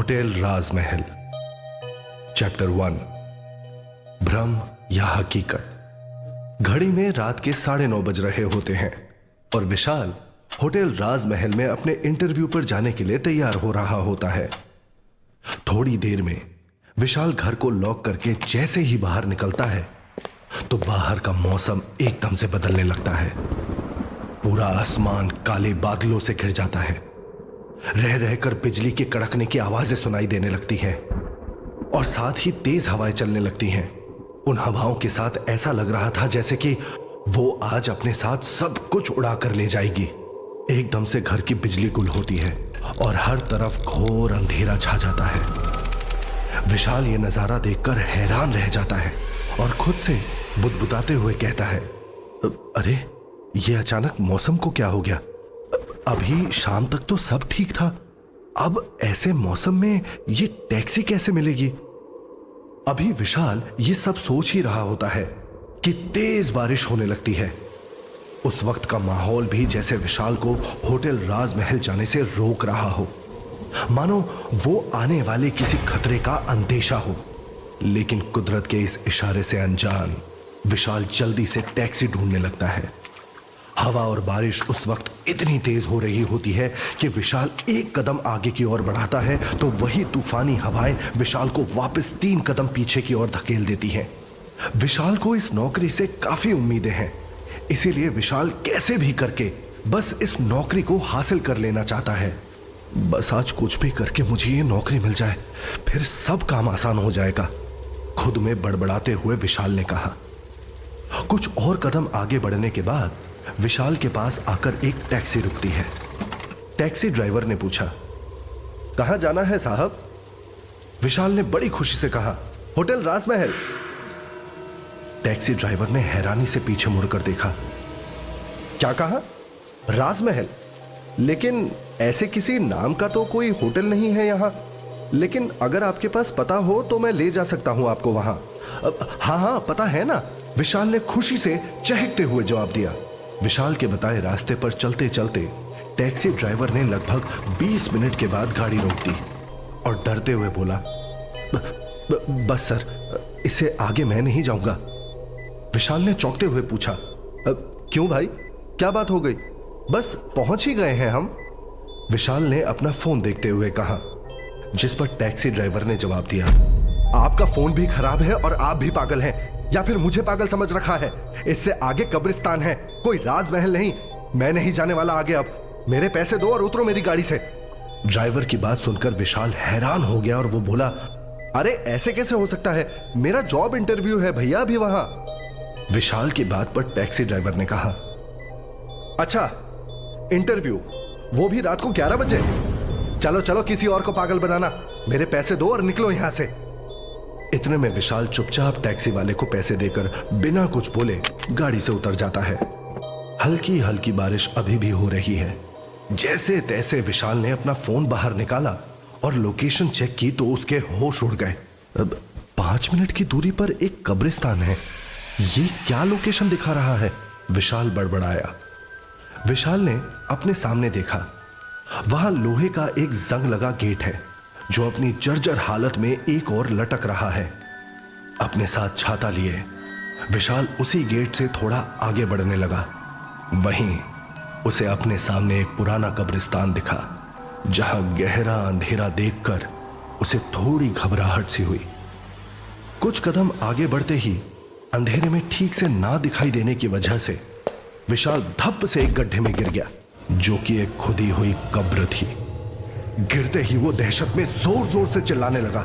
Hotel राजमहल। Chapter 1, भ्रम या हकीकत। घड़ी में रात के 9:30 बज रहे होते हैं और विशाल होटल राजमहल में अपने इंटरव्यू पर जाने के लिए तैयार हो रहा होता है। थोड़ी देर में विशाल घर को लॉक करके जैसे ही बाहर निकलता है तो बाहर का मौसम एकदम से बदलने लगता है। पूरा आसमान काले बादलों से घिर जाता है। रह रहकर बिजली के कड़कने की आवाजें सुनाई देने लगती हैं और साथ ही तेज हवाएं चलने लगती हैं। उन हवाओं के साथ ऐसा लग रहा था जैसे कि वो आज अपने साथ सब कुछ उड़ा कर ले जाएगी। एकदम से घर की बिजली गुल होती है और हर तरफ घोर अंधेरा छा जाता है। विशाल ये नजारा देखकर हैरान रह जाता है और खुद से बुदबुदाते हुए कहता है, अरे ये अचानक मौसम को क्या हो गया? अभी शाम तक तो सब ठीक था, अब ऐसे मौसम में ये टैक्सी कैसे मिलेगी? अभी विशाल ये सब सोच ही रहा होता है कि तेज बारिश होने लगती है। उस वक्त का माहौल भी जैसे विशाल को होटल राजमहल जाने से रोक रहा हो, मानो वो आने वाले किसी खतरे का अंदेशा हो। लेकिन कुदरत के इस इशारे से अनजान विशाल जल्दी से टैक्सी ढूंढने लगता है। हवा और बारिश उस वक्त इतनी तेज हो रही होती है कि विशाल एक कदम आगे की ओर बढ़ाता है तो वही तूफानी हवाएं विशाल को वापस 3 कदम पीछे की ओर धकेल देती हैं। विशाल को इस नौकरी से काफी उम्मीदें हैं, इसीलिए विशाल कैसे भी करके बस इस नौकरी को हासिल कर लेना चाहता है। बस आज कुछ भी करके मुझे ये नौकरी मिल जाए, फिर सब काम आसान हो जाएगा, खुद में बड़बड़ाते हुए विशाल ने कहा। कुछ और कदम आगे बढ़ने के बाद विशाल के पास आकर एक टैक्सी रुकती है। टैक्सी ड्राइवर ने पूछा, कहां जाना है साहब? विशाल ने बड़ी खुशी से कहा, होटल राजमहल। टैक्सी ड्राइवर ने हैरानी से पीछे मुड़कर देखा। क्या कहा? राजमहल? लेकिन ऐसे किसी नाम का तो कोई होटल नहीं है यहां। लेकिन अगर आपके पास पता हो तो मैं ले जा सकता हूं आपको वहां। हाँ हाँ पता है ना, विशाल ने खुशी से चहकते हुए जवाब दिया। विशाल के बताए रास्ते पर चलते चलते टैक्सी ड्राइवर ने लगभग 20 मिनट के बाद गाड़ी रोक दी और डरते हुए बोला, बस सर, इससे आगे मैं नहीं जाऊंगा। विशाल ने चौंकते हुए पूछा, क्यों भाई, क्या बात हो गई? बस पहुंच ही गए हैं हम। विशाल ने अपना फोन देखते हुए कहा, जिस पर टैक्सी ड्राइवर ने जवाब दिया, आपका फोन भी खराब है और आप भी पागल हैं, या फिर मुझे पागल समझ रखा है? इससे आगे कब्रिस्तान है, कोई राजमहल नहीं। मैं नहीं जाने वाला आगे, अब मेरे पैसे दो और उतरो मेरी गाड़ी से। ड्राइवर की बात सुनकर विशाल हैरान हो गया और वो बोला, अरे ऐसे कैसे हो सकता है, मेरा जॉब इंटरव्यू है भैया अभी वहां। विशाल की बात पर टैक्सी ड्राइवर ने कहा, अच्छा इंटरव्यू, वो भी रात को 11 बजे? चलो चलो किसी और को पागल बनाना, मेरे पैसे दो और निकलो यहां से। इतने में विशाल चुपचाप टैक्सी वाले को पैसे देकर बिना कुछ बोले गाड़ी से उतर जाता है। हल्की हल्की बारिश अभी भी हो रही है। जैसे तैसे विशाल ने अपना फोन बाहर निकाला और लोकेशन चेक की तो उसके होश उड़ गए। अब 5 मिनट की दूरी पर एक कब्रिस्तान है, ये क्या लोकेशन दिखा रहा है? विशाल बड़बड़ाया। विशाल ने अपने सामने देखा, वहां लोहे का एक जंग लगा गेट है जो अपनी जर्जर हालत में एक और लटक रहा है। अपने साथ छाता लिए विशाल उसी गेट से थोड़ा आगे बढ़ने लगा। वहीं उसे अपने सामने एक पुराना कब्रिस्तान दिखा, जहां गहरा अंधेरा देखकर उसे थोड़ी घबराहट सी हुई। कुछ कदम आगे बढ़ते ही अंधेरे में ठीक से ना दिखाई देने की वजह से विशाल धप से एक गड्ढे में गिर गया, जो कि एक खुदी हुई कब्र थी। गिरते ही वो दहशत में जोर जोर से चिल्लाने लगा।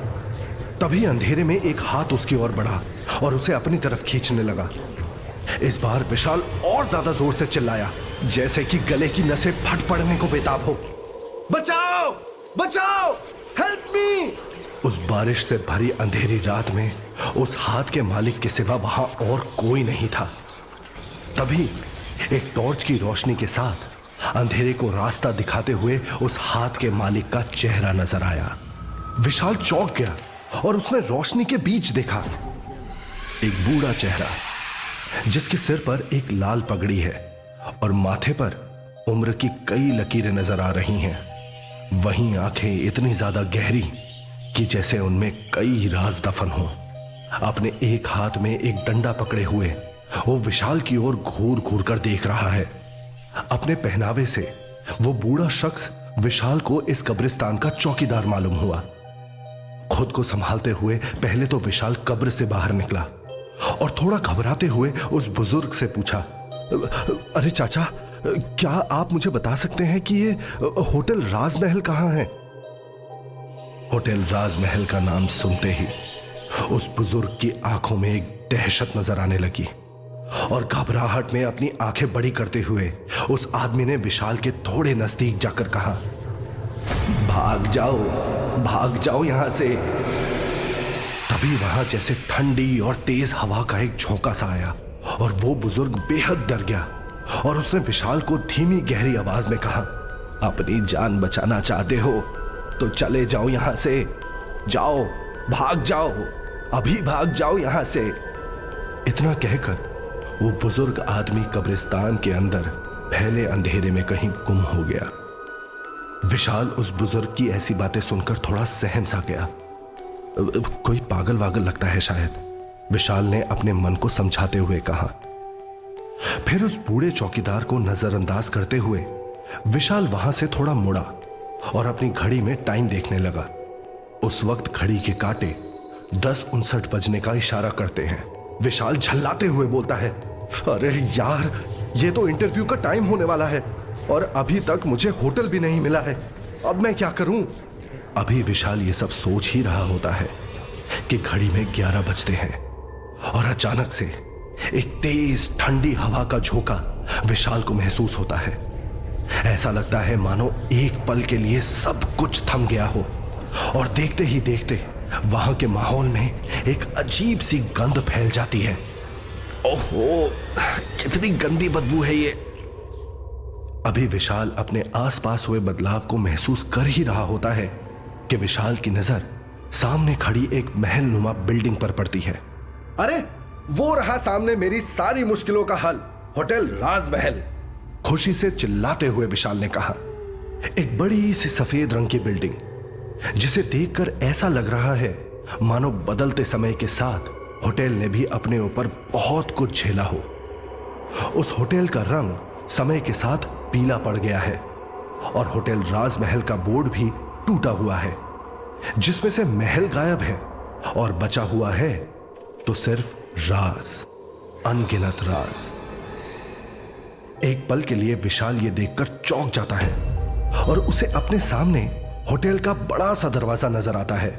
तभी अंधेरे में एक हाथ उसकी ओर बढ़ा और उसे अपनी तरफ खींचने लगा। इस बार विशाल और ज्यादा जोर से चिल्लाया, जैसे कि गले की नसें फट पड़ने को बेताब हो। बचाओ बचाओ, हेल्प मी! उस बारिश से भरी अंधेरी रात में उस हाथ के मालिक के सिवा वहां और कोई नहीं था। तभी एक टॉर्च की रोशनी के साथ अंधेरे को रास्ता दिखाते हुए उस हाथ के मालिक का चेहरा नजर आया। विशाल चौंक गया और उसने रोशनी के बीच देखा एक बूढ़ा चेहरा, जिसके सिर पर एक लाल पगड़ी है और माथे पर उम्र की कई लकीरें नजर आ रही हैं। वहीं आंखें इतनी ज्यादा गहरी कि जैसे उनमें कई राज दफन हों। अपने एक हाथ में एक डंडा पकड़े हुए वो विशाल की ओर घूर घूर कर देख रहा है। अपने पहनावे से वो बूढ़ा शख्स विशाल को इस कब्रिस्तान का चौकीदार मालूम हुआ। खुद को संभालते हुए पहले तो विशाल कब्र से बाहर निकला और थोड़ा घबराते हुए उस बुजुर्ग से पूछा, अरे चाचा, क्या आप मुझे बता सकते हैं कि ये होटल राजमहल कहां है? होटल राजमहल का नाम सुनते ही उस बुजुर्ग की आंखों में एक दहशत नजर आने लगी और घबराहट में अपनी आंखें बड़ी करते हुए उस आदमी ने विशाल के थोड़े नजदीक जाकर कहा, भाग जाओ यहां से। तभी वहां जैसे ठंडी और तेज हवा का एक झोंका सा आया और वो बुजुर्ग बेहद डर गया और उसने विशाल को धीमी गहरी आवाज में कहा, अपनी जान बचाना चाहते हो तो चले जाओ यहां से, जाओ, भाग जाओ, अभी भाग जाओ यहां से। इतना कहकर वो बुजुर्ग आदमी कब्रिस्तान के अंदर फैले अंधेरे में कहीं गुम हो गया। विशाल उस बुजुर्ग की ऐसी बातें सुनकर थोड़ा सहम सा गया। कोई पागल वागल लगता है शायद, विशाल ने अपने मन को समझाते हुए कहा। फिर उस बूढ़े चौकीदार को नजरअंदाज करते हुए विशाल वहां से थोड़ा मुड़ा और अपनी घड़ी में टाइम देखने लगा। उस वक्त घड़ी के कांटे 10:59 बजने का इशारा करते हैं। विशाल झल्लाते हुए बोलता है, अरे यार, ये तो इंटरव्यू का टाइम होने वाला है और अभी तक मुझे होटल भी नहीं मिला है, अब मैं क्या करूं? अभी विशाल ये सब सोच ही रहा होता है कि घड़ी में 11 बजते हैं और अचानक से एक तेज ठंडी हवा का झोंका विशाल को महसूस होता है। ऐसा लगता है मानो एक पल के लिए सब कुछ थम गया हो और देखते ही देखते वहां के माहौल में एक अजीब सी गंध फैल जाती है। ओहो, कितनी गंदी बदबू है ये। अभी विशाल अपने आसपास हुए बदलाव को महसूस कर ही रहा होता है कि विशाल की नजर सामने खड़ी एक महल नुमा बिल्डिंग पर पड़ती है। अरे वो रहा सामने मेरी सारी मुश्किलों का हल, होटल राजमहल, खुशी से चिल्लाते हुए विशाल ने कहा। एक बड़ी सी सफेद रंग की बिल्डिंग जिसे देखकर ऐसा लग रहा है मानो बदलते समय के साथ होटल ने भी अपने ऊपर बहुत कुछ झेला हो। उस होटल का रंग समय के साथ पीला पड़ गया है और होटल राजमहल का बोर्ड भी टूटा हुआ है, जिसमें से महल गायब है और बचा हुआ है तो सिर्फ राज, अनगिनत राज। एक पल के लिए विशाल ये देखकर चौंक जाता है और उसे अपने सामने होटल का बड़ा सा दरवाजा नजर आता है।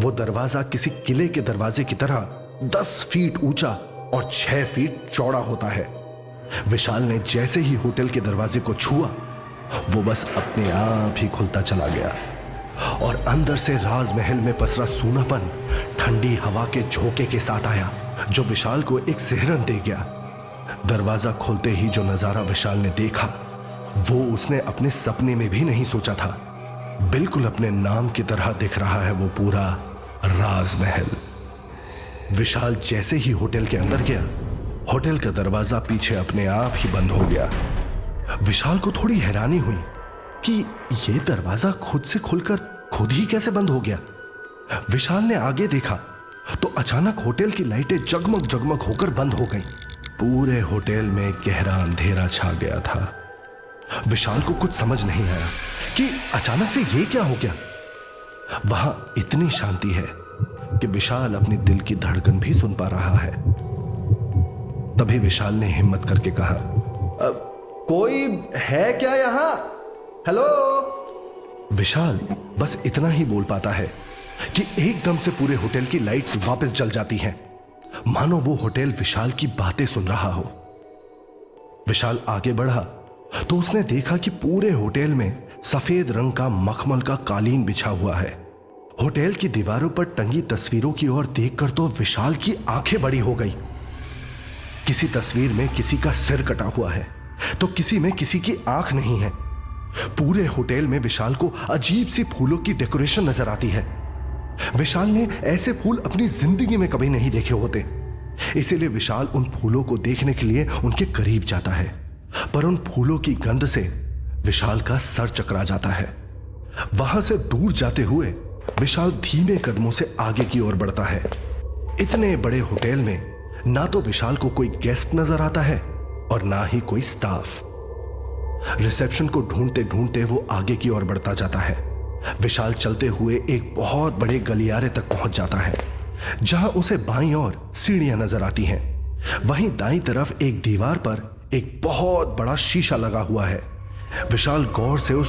वो दरवाजा किसी किले के दरवाजे की तरह 10 फीट ऊंचा और 6 फीट चौड़ा होता है। विशाल ने जैसे ही होटल के दरवाजे को छुआ, वो बस अपने आप ही खुलता चला गया और अंदर से राजमहल में पसरा सूनापन ठंडी हवा के झोंके के साथ आया, जो विशाल को एक सिहरन दे गया। दरवाजा खुलते ही जो नजारा विशाल ने देखा, वो उसने अपने सपने में भी नहीं सोचा था। बिल्कुल अपने नाम की तरह दिख रहा है वो पूरा राजमहल। विशाल जैसे ही होटल के अंदर गया, होटल का दरवाजा पीछे अपने आप ही बंद हो गया। विशाल को थोड़ी हैरानी हुई कि यह दरवाजा खुद से खुलकर खुद ही कैसे बंद हो गया। विशाल ने आगे देखा तो अचानक होटल की लाइटें जगमग जगमग होकर बंद हो गईं। पूरे होटल में गहरा अंधेरा छा गया था। विशाल को कुछ समझ नहीं आया कि अचानक से ये क्या हो गया। वहां इतनी शांति है कि विशाल अपनी दिल की धड़कन भी सुन पा रहा है। तभी विशाल ने हिम्मत करके कहा, कोई है क्या यहां? हेलो। विशाल बस इतना ही बोल पाता है कि एकदम से पूरे होटल की लाइट्स वापस जल जाती हैं, मानो वो होटल विशाल की बातें सुन रहा हो। विशाल आगे बढ़ा तो उसने देखा कि पूरे होटल में सफेद रंग का मखमल का कालीन बिछा हुआ है। होटल की दीवारों पर टंगी तस्वीरों की ओर देखकर तो विशाल की आंखें बड़ी हो गई। किसी तस्वीर में किसी का सिर कटा हुआ है तो किसी में किसी की आंख नहीं है। पूरे होटल में विशाल को अजीब सी फूलों की डेकोरेशन नजर आती है। विशाल ने ऐसे फूल अपनी जिंदगी में कभी नहीं देखे होते, इसीलिए विशाल उन फूलों को देखने के लिए उनके करीब जाता है, पर उन फूलों की गंध से विशाल का सर चकरा जाता है। वहां से दूर जाते हुए विशाल धीमे कदमों से आगे की ओर बढ़ता है। इतने बड़े होटल में ना तो विशाल को कोई गेस्ट नजर आता है और ना ही कोई स्टाफ। रिसेप्शन को ढूंढते ढूंढते वो आगे की ओर बढ़ता जाता है। विशाल चलते हुए एक बहुत बड़े गलियारे तक पहुंच जाता है, जहां उसे बाईं ओर सीढ़ियां नजर आती हैं। वहीं दाईं तरफ एक दीवार पर एक बहुत बड़ा शीशा लगा हुआ है। विशाल गौर से उस